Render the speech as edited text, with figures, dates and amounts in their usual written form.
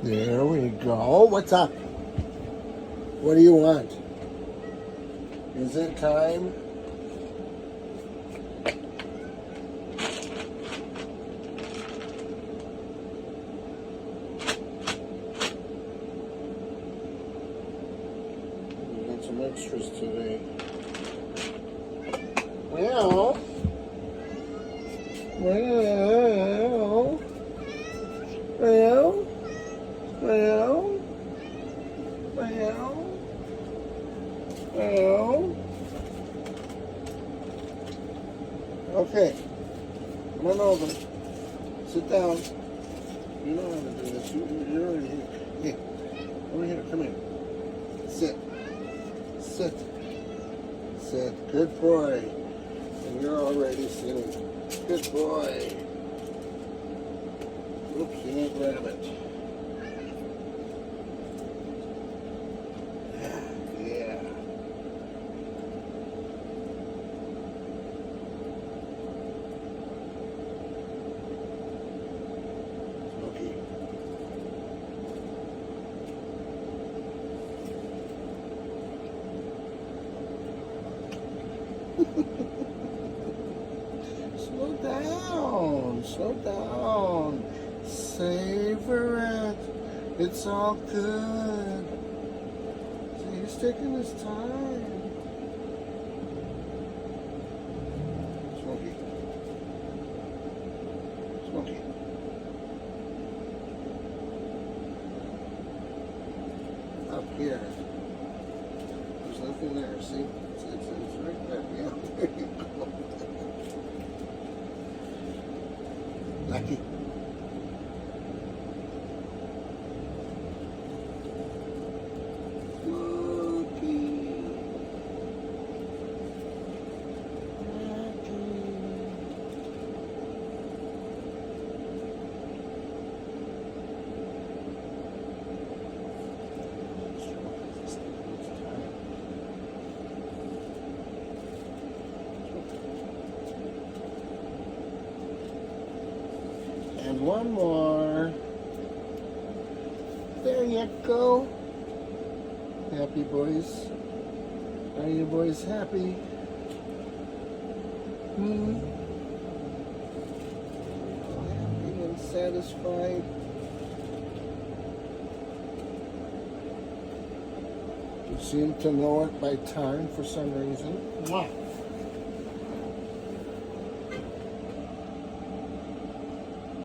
There we go. What's up? What do you want? Is it time? We got some extras today. Well, well, well, well, well, well. Okay, come on over. Sit down. You know how to do this. You're already here. Hey, over here. Come here. Sit. Sit. Sit. Good boy. And you're already sitting. Good boy. Oops, you didn't grab it. Yeah. Smokey. Slow down. Slow down. Savor it. It's all good. See, he's taking his time. Smokey. Smokey. Up here. There's nothing there, see? It's right there. Yeah, there you go. Lucky. And one more. There you go. Happy boys. Are you boys happy? Happy and satisfied. You seem to know it by time for some reason. Mwah.